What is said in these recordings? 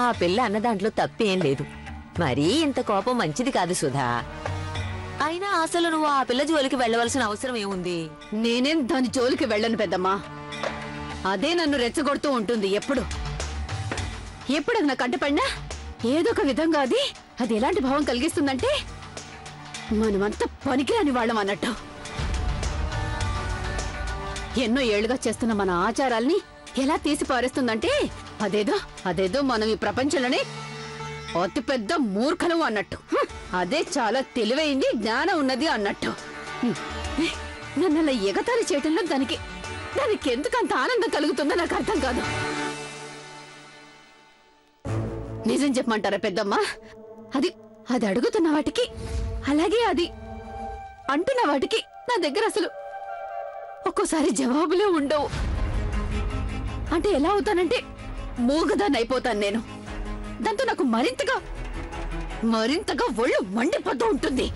ఆ పిల్ల అన్న దాంట్లో తప్పేం లేదు. మరీ ఇంత కోపం మంచిది కాదు సుధా. అయినా అసలు నువ్వు ఆ పిల్ల జోలికి వెళ్ళవలసిన అవసరం ఏముంది? నేనేం దాని జోలికి వెళ్ళను పెద్దమ్మా. అదే నన్ను రెచ్చగొడుతూ ఉంటుంది ఎప్పుడు అది నా కంటపడినా ఏదో ఒక విధంగా అది ఎలాంటి భావం కలిగిస్తుందంటే మనమంతా పనికిరాని వాళ్ళం అన్నట్టు. ఎన్నో ఏళ్లుగా చేస్తున్న మన ఆచారాల్ని ఎలా తీసి పారేస్తుందంటే అదేదో మనం ఈ ప్రపంచంలోనే అతిపెద్ద మూర్ఖలం అన్నట్టు. అదే చాలా తెలివైంది, జ్ఞానం ఉన్నది అన్నట్టు. నన్ను అలా ఎగతాళి చేయటంలో దానికి ఎందుకు అంత ఆనందం కలుగుతుందో నాకు అర్థం కాదు. నిజం చెప్పమంటారా పెద్దమ్మా? అది అడుగుతున్న వాటికి, అలాగే అది అంటున్న వాటికి నా దగ్గర అసలు ఒక్కోసారి జవాబులే ఉండవు. అంటే ఎలా అవుతానంటే మూగదాన్ని అయిపోతాను నేను. దాంతో నాకు మరింతగా ఒళ్ళు మండిపోతూ ఉంటుంది.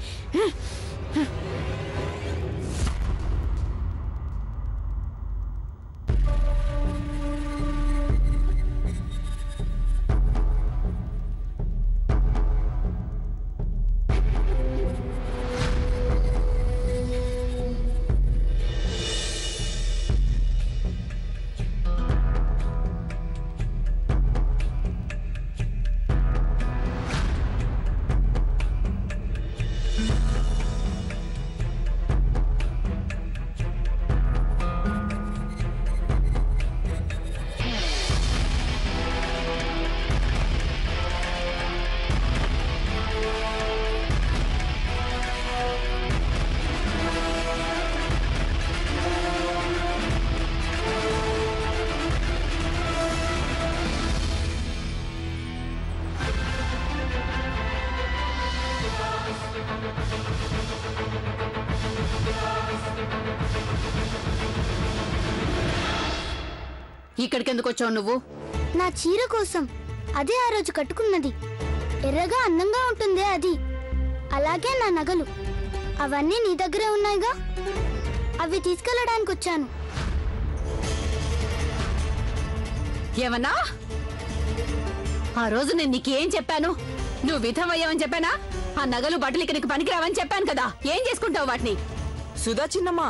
ఇక్కడికెందుకు వచ్చావు నువ్వు? నా చీర కోసం. అదే ఆ రోజు కట్టుకున్నది. ఎర్రగా అందంగా ఉంటుంది అది. అలాగే నా నగలు అవన్నీ నీ దగ్గరే ఉన్నాయిగా, అవి తీసుకెళ్ళడానికి వచ్చాను. ఏమన్నా? ఆ రోజు నేను నీకేం చెప్పాను? నువ్వు విధమయ్యావని చెప్పానా? ఆ నగలు బట్టలు ఇక్కడికి పనికిరావని చెప్పాను కదా. ఏం చేసుకుంటావు వాటిని? సుధా చిన్నమ్మా,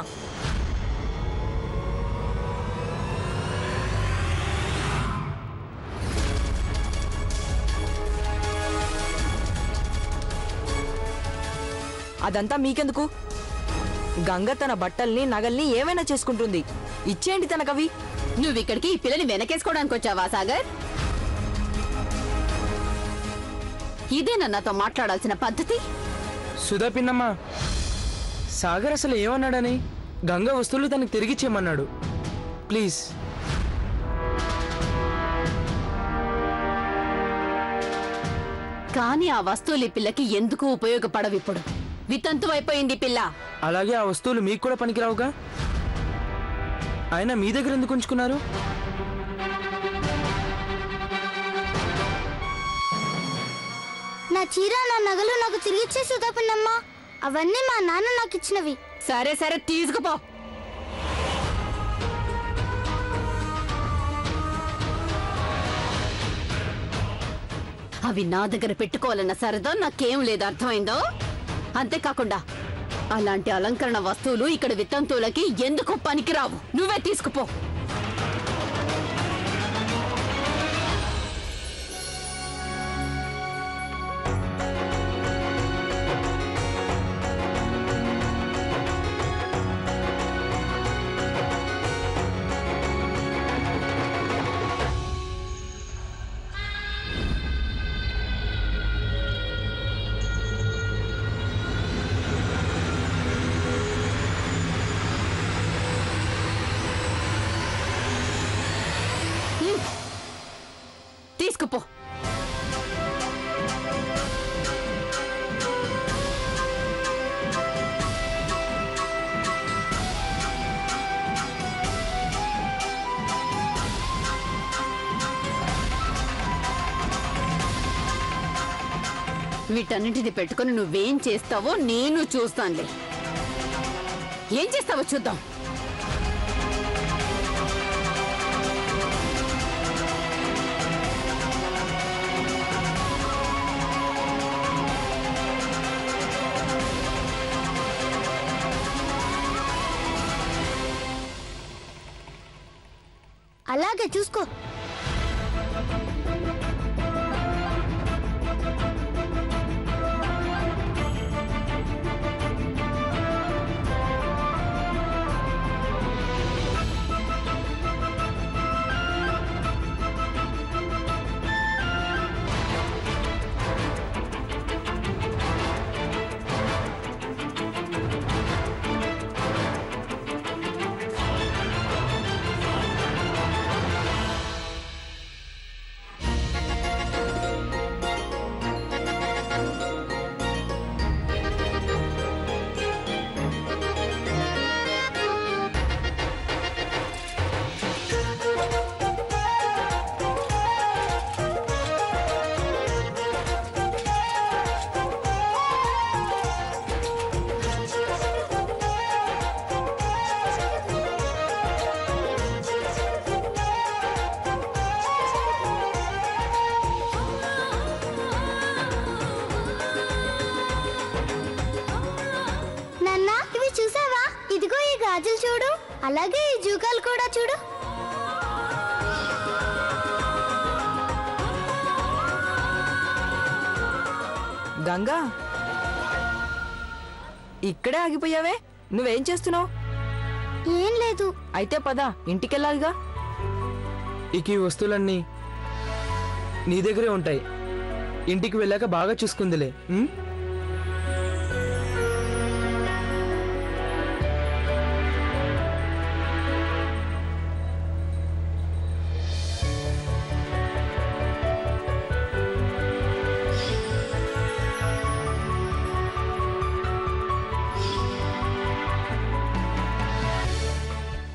అదంతా మీకెందుకు? గంగ తన బట్టల్ని నగల్ని ఏమైనా చేసుకుంటుంది. ఇచ్చేయండి తనకవి. నువ్విక్కడికి ఈ పిల్లని వెనకేసుకోవడానికి వచ్చావా సాగర్? ఇదేనా నాతో మాట్లాడాల్సిన పద్ధతి? సుధా పిన్నమ్మా, సాగర్ అసలు ఏమన్నాడని? గంగ వస్తువులు తనకు తిరిగిచ్చేయమన్నాడు. ప్లీజ్. కానీ ఆ వస్తువులు ఈ పిల్లకి ఎందుకు ఉపయోగపడవు? ఇప్పుడు వితంతు అయిపోయింది పిల్ల. అలాగే ఆ వస్తువులు మీకు కూడా పనికిరావుగా. ఆయన మీ దగ్గర ఎందుకు ఉంచుకున్నారు? నా చీర, నా నగలు నాకు తిరిగిచ్చే సుధా పిన్నమ్మా. అవన్నీ మా నాన్న నాకు ఇచ్చినవి. సరే సరే తీసుకుపో. అవి నా దగ్గర పెట్టుకోవాలన్న సరదా నాకేం లేదు, అర్థమైందో? అంతేకాకుండా అలాంటి అలంకరణ వస్తువులు ఇక్కడ వితంతువులకి ఎందుకు పనికిరావు. నువ్వే తీసుకుపో. తీసుకుపో. వీటన్నింటిని పెట్టుకుని నువ్వేం చేస్తావో నేను చూస్తానులే. ఏం చేస్తావో చూద్దాం. అలాగే చూసుకో. నాన్న, ఇవి చూసావా? ఇదిగో ఈ గాజులు చూడు, అలాగే ఈ జూకాలు కూడా చూడు. గంగా, ఇక్కడే ఆగిపోయావే, నువ్వేం చేస్తున్నావు? ఏం లేదు. అయితే పద, ఇంటికెళ్ళాలిగా. ఇక ఈ వస్తువులన్నీ నీ దగ్గరే ఉంటాయి. ఇంటికి వెళ్ళాక బాగా చూసుకుందిలే.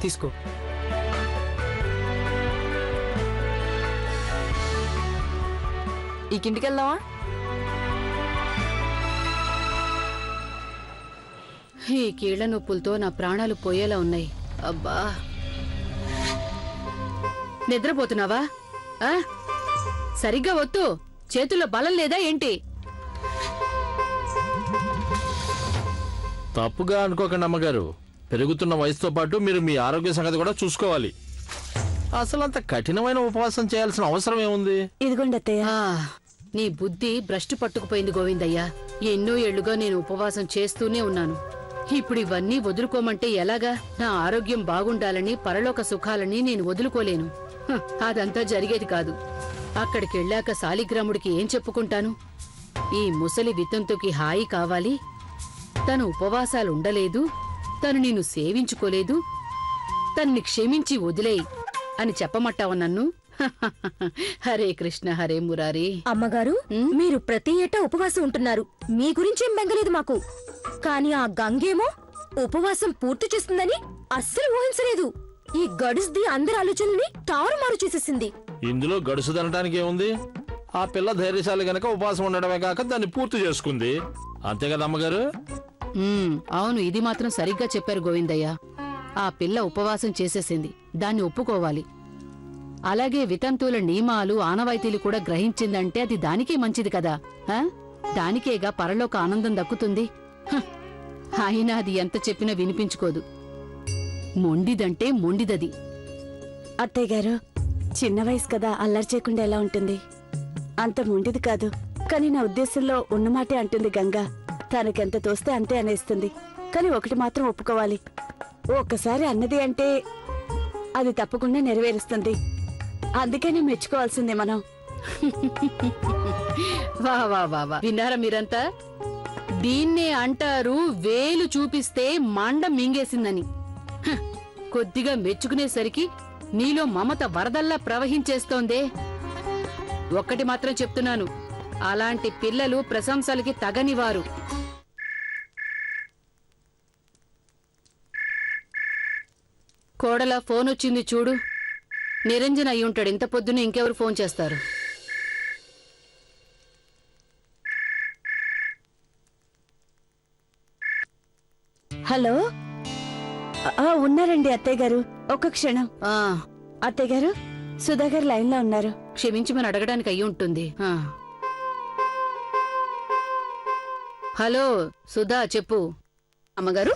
తీసుకో. ఈ ఇంటికెళ్దామా? ఈ కీళ్ల నొప్పులతో నా ప్రాణాలు పోయేలా ఉన్నాయి. అబ్బా, నిద్రపోతున్నావా? సరిగ్గా వద్దు. చేతుల్లో బలం లేదా ఏంటి? తప్పుగా అనుకోకండి అమ్మగారు. పెరుగుతున్న వయసుతో పాటు మీరు మీ ఆరోగ్య సంగతి కూడా చూసుకోవాలి. అసలు అంత కఠినమైన ఉపవాసం చేయాల్సిన అవసరం ఏముంది? ఇదిగోండి అత్తయ్య. నీ బుద్ధి భ్రష్టు పట్టుకుపోయింది గోవిందయ్య. ఎన్నో ఏళ్లుగా నేను ఉపవాసం చేస్తూనే ఉన్నాను. ఇప్పుడు ఇవన్నీ వదులుకోమంటే ఎలాగా? నా ఆరోగ్యం బాగుండాలని, పరలోక సుఖాలని నేను వదులుకోలేను. అదంతా జరిగేది కాదు. అక్కడికెళ్ళాక శాలిగ్రాముడికి ఏం చెప్పుకుంటాను? ఈ ముసలి వితంతుకి హాయి కావాలి, తను ఉపవాసాలు ఉండలేదు, తను నిన్ను సేవించుకోలేదు, తన్ని క్షమించి వదిలేయి అని చెప్పమంటావు నన్ను? హరే కృష్ణ హరే మురారి. అమ్మగారు, మీరు ప్రతి ఏటా ఉపవాసం ఉంటున్నారు. మీ గురించేం బెంగలేదు మాకు. కాని ఆ గంగేమో ఉపవాసం పూర్తి చేస్తుందని అస్సలు ఊహించలేదు. ఈ గడుసుది అందరి ఆలోచనల్ని తారుమారు చేసేసింది. ఇందులో గడుసుదనటానికి ఏముంది? ఆ పిల్ల ధైర్యశాలి గనక ఉపవాసం ఉండడమే కాక దాన్ని పూర్తి చేసుకుంది. అంతే కదా అమ్మగారు? అవును, ఇది మాత్రం సరిగ్గా చెప్పారు గోవిందయ్య. ఆ పిల్ల ఉపవాసం చేసేసింది, దాన్ని ఒప్పుకోవాలి. అలాగే వితంతువుల నియమాలు, ఆనవాయితీలు కూడా గ్రహించిందంటే అది దానికే మంచిది కదా. దానికేగా పరలోక ఆనందం దక్కుతుంది. అయినా అది ఎంత చెప్పినా వినిపించుకోదు. మొండిదంటే మొండిదది. అత్తయ్య గారు, చిన్న వయసు కదా, అల్లరి చేయకుండా ఎలా ఉంటుంది? అంత మొండిది కాదు. కానీ నా ఉద్దేశంలో ఉన్నమాటే అంటుంది గంగా. తనకెంత తోస్తే అంతే అనేస్తుంది. కానీ ఒకటి మాత్రం ఒప్పుకోవాలి, ఒక్కసారి అన్నది అంటే అది తప్పకుండా నెరవేరుస్తుంది. అందుకనే మెచ్చుకోవాల్సిందే మనం. వా వా వా వా, విన్నారా మీరంతా? దీన్నే అంటారు వేలు చూపిస్తే మండ మింగేసిందని. కొద్దిగా మెచ్చుకునేసరికి నీలో మమత వరదల్లా ప్రవహించేస్తోందే. ఒక్కటి మాత్రం చెప్తున్నాను, అలాంటి పిల్లలు ప్రశంసలకి తగనివారు. కోడలా ఫోన్ వచ్చింది చూడు. నిరంజన్ అయి ఉంటాడు. ఇంత పొద్దున ఇంకెవరు ఫోన్ చేస్తారు? హలో, ఉన్నారండి అత్తయ్య గారు. ఒక్క క్షణం. అత్తయ్య గారు, సుధా గారు లైన్ లో ఉన్నారు. క్షమించమని అడగడానికి అయి ఉంటుంది. హలో సుధా, చెప్పు. అమ్మగారు,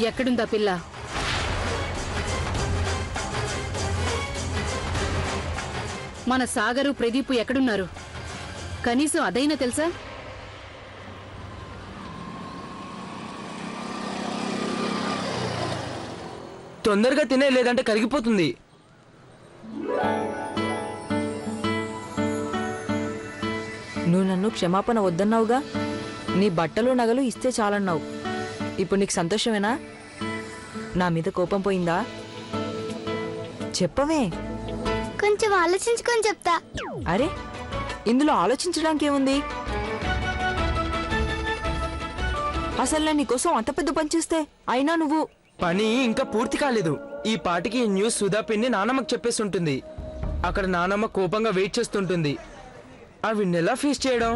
ఎక్కడుందా పిల్ల? మన సాగరు ప్రదీపు ఎక్కడున్నారు? కనీసం అదైనా తెలుసా? తొందరగా తినే, లేదంటే కరిగిపోతుంది. నువ్వు నన్ను క్షమాపణ వద్దన్నావుగా. నీ బట్టలు నగలు ఇస్తే చాలన్నావు. ఇప్పుడు నీకు సంతోషమేనా? నా మీద కోపం పోయిందా? చెప్పవే. కొంచెం ఆలోచించుకొని చెప్తా. అరే, ఇందులో ఆలోచించడానికి ఏముంది? అసలు నేను నీకోసం అంత పెద్ద పని చేస్తే అయినా నువ్వు... పని ఇంకా పూర్తి కాలేదు. ఈ పాటికి ఈ న్యూస్ సుధా పిన్ని నానమ్మకి చెప్పేసి ఉంటుంది. అక్కడ నానమ్మ కోపంగా వెయిట్ చేస్తుంటుంది. అవి ఎలా ఫేస్ చేయడం,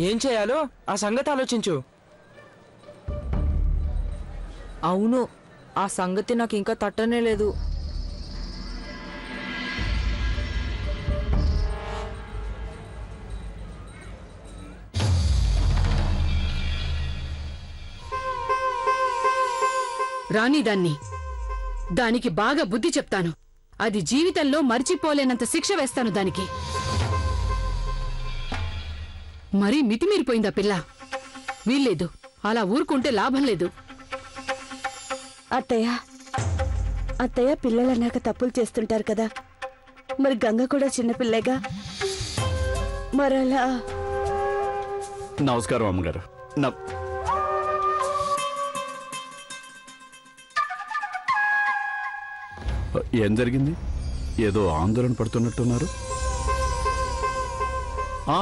ఏం చేయాలో ఆ సంగతి ఆలోచించు. అవును, ఆ సంగతి నాకు ఇంకా తట్టనే లేదు. రాని దానికి బాగా బుద్ధి చెప్తాను. అది జీవితంలో మర్చిపోలేనంత శిక్ష వేస్తాను దానికి. మరీ మితిమీరిపోయిందా పిల్ల? వీల్లేదు, అలా ఊరుకుంటే లాభం లేదు. అత్తయ్య పిల్లలన్నాక తప్పులు చేస్తుంటారు కదా, మరి గంగ కూడా చిన్నపిల్లేగా, మరలా. నమస్కారం అమ్మగారు. ఏం జరిగింది? ఏదో ఆందోళన పడుతున్నట్టున్నారు.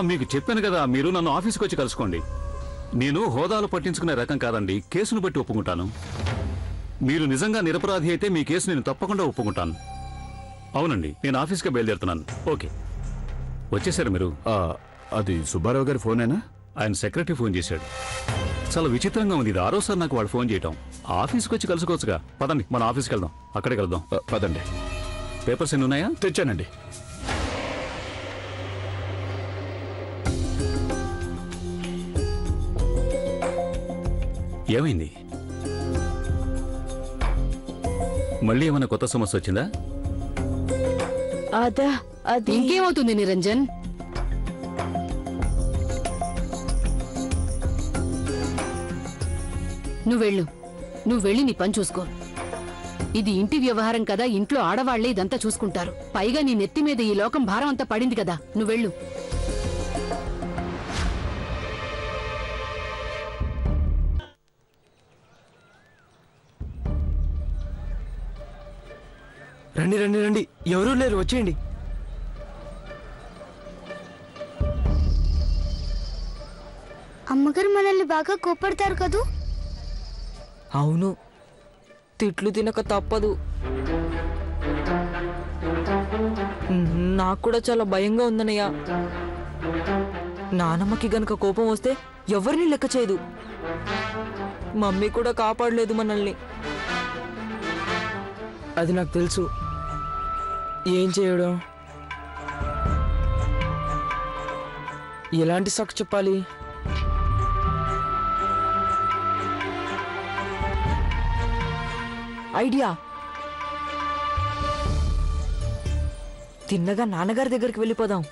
మీకు చెప్పాను కదా, మీరు నన్ను ఆఫీస్కి వచ్చి కలుసుకోండి. నేను హోదాలు పట్టించుకునే రకం కాదండి, కేసును బట్టి ఒప్పుకుంటాను. మీరు నిజంగా నిరపరాధి అయితే మీ కేసు నేను తప్పకుండా ఒప్పుకుంటాను. అవునండి, నేను ఆఫీస్కి బయలుదేరుతున్నాను. ఓకే, వచ్చేసారు మీరు? అది సుబ్బారావు గారి ఫోనేనా? ఆయన సెక్రటరీ ఫోన్ చేశాడు. చాలా విచిత్రంగా ఉంది. ఇది ఆరోసారి నాకు వాడు ఫోన్ చేయటం. ఆఫీస్కి వచ్చి కలుసుకోవచ్చుగా. పదండి, మన ఆఫీస్కి వెళ్దాం. అక్కడికి వెళ్దాం. పదండి. పేపర్స్ ఎన్ని ఉన్నాయా? తెచ్చానండి. ఏమైంది? మళ్ళీ ఏమైనా కొత్త సమస్య వచ్చిందా? అది ఇంకేమవుతుంది నిరంజన్? నువ్వు వెళ్ళి నీ పని చూసుకో. ఇది ఇంటి వ్యవహారం కదా, ఇంట్లో ఆడవాళ్లే ఇదంతా చూసుకుంటారు. పైగా నీ నెత్తి మీద ఈ లోకం భారం అంతా పడింది కదా, నువ్వెళ్ళు. రండి రండి రండి, ఎవరూ లేరు, వచ్చేయండి. అమ్మగారు మనల్ని బాగా కోపడతారు కదూ? అవును, తిట్లు తినక తప్పదు. నాకు కూడా చాలా భయంగా ఉందన్నయ్య. నానమ్మకి గనక కోపం వస్తే ఎవరిని లెక్క చేయదు. మమ్మీ కూడా కాపాడలేదు మనల్ని. అది నాకు తెలుసు. ఏం చేయడం, ఎలాంటి సాకు చెప్పాలి? ఐడియా. తిన్నగా నాన్నగారి దగ్గరికి వెళ్ళిపోదాం.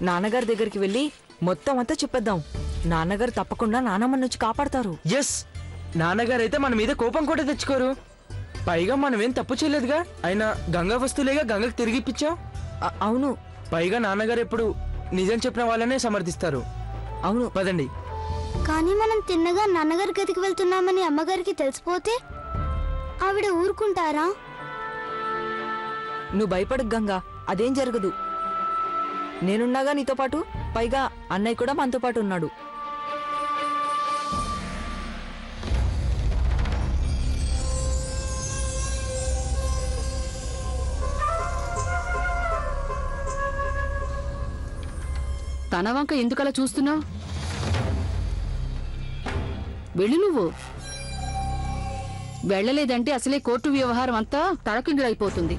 నాన్నగారి దగ్గరికి వెళ్ళి మొత్తం అంతా చెప్పేద్దాం. నాన్నగారు తప్పకుండా నానమ్మ నుంచి కాపాడతారు. ఎస్, నాన్నగారు అయితే మన మీద కోపం కూడా తెచ్చుకోరు. పైగా మనమేం తప్పు చేయలేదుగా. అయినా గంగా వస్తువులేగా గంగకు తిరిగిప్పించాం. అవును, పైగా నాన్నగారు ఎప్పుడు నిజం చెప్పిన వాళ్ళనే సమర్థిస్తారు. అవును, పదండి. కానీ మనం తిన్నగా నాన్నగారి గదికి వెళ్తున్నామని అమ్మగారికి తెలిసిపోతే ఆవిడ ఊరుకుంటారా? నువ్వు భయపడకు గంగా, అదేం జరగదు. నేనున్నాగా నీతో పాటు. పైగా అన్నయ్య కూడా మనతో పాటు ఉన్నాడు. తన వంక ఎందుకలా చూస్తున్నావు? వెళ్ళి నువ్వు. వెళ్ళలేదంటే అసలే కోర్టు వ్యవహారం అంతా తలకిందులైపోతుంది.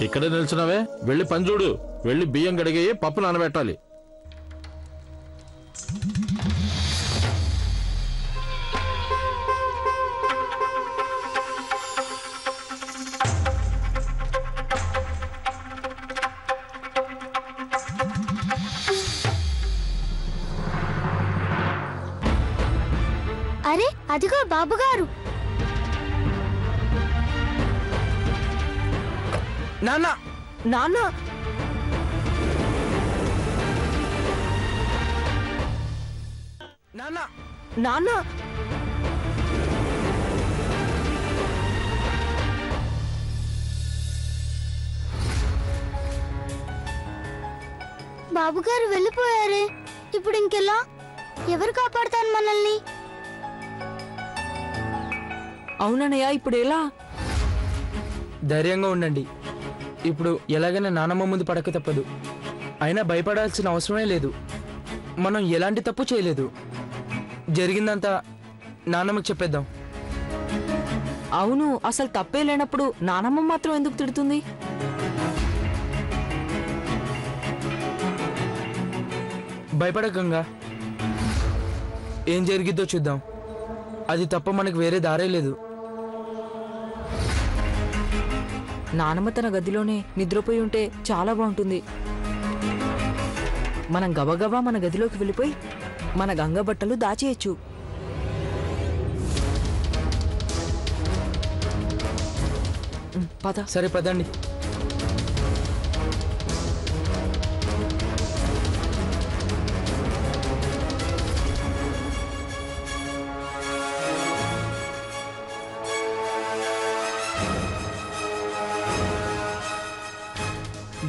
ఇక్కడే నిల్చున్నావే, వెళ్ళి పని చూడు. వెళ్ళి బియ్యం కడిగి పప్పు నానబెట్టాలి. అరే అదిగో బాబుగారు. నాన్న నాన్న నాన్న నాన్న బాబుగారు వెళ్ళిపోయారే, ఇప్పుడు ఇంకెలా? ఎవరు కాపాడుతారు మనల్ని? అవునన్నయ్య, ఇప్పుడు ఎలా? ధైర్యంగా ఉండండి. ఇప్పుడు ఎలాగైనా నానమ్మ ముందు పడక తప్పదు. అయినా భయపడాల్సిన అవసరమే లేదు. మనం ఎలాంటి తప్పు చేయలేదు. జరిగిందంతా నానమ్మకి చెప్పేద్దాం. అవును, అసలు తప్పే లేనప్పుడు నానమ్మ మాత్రం ఎందుకు తిడుతుంది? భయపడకంగా, ఏం జరిగిద్దో చూద్దాం. అది తప్ప మనకు వేరే దారే లేదు. నానమ్మ తన గదిలోనే నిద్రపోయి ఉంటే చాలా బాగుంటుంది. మనం గబగబా మన గదిలోకి వెళ్ళిపోయి మన గంగ బట్టలు దాచేయచ్చు. పద. సరే పదండి.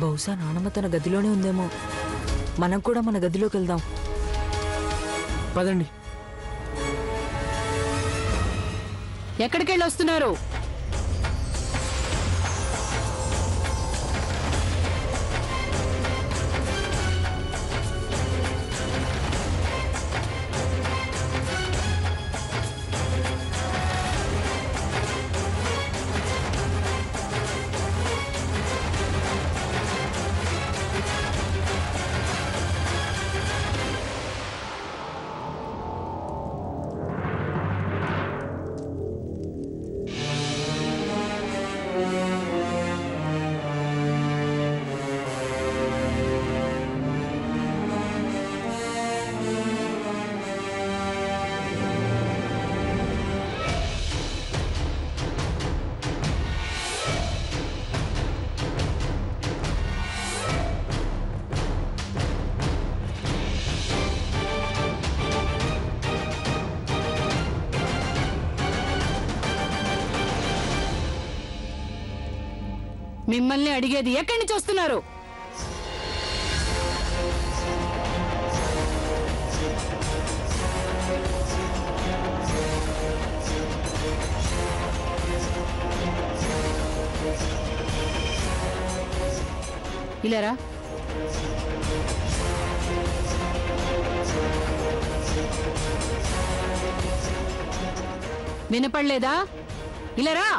బహుశా నానమ్మ తన గదిలోనే ఉందేమో. మనం కూడా మన గదిలోకి వెళ్దాం. పదండి. ఎక్కడికెళ్ళి వస్తున్నారు? మిమ్మల్ని అడిగేది, ఎక్కడి నుంచి వస్తున్నారు? ఇలారా. వినపడలేదా? ఇలారా.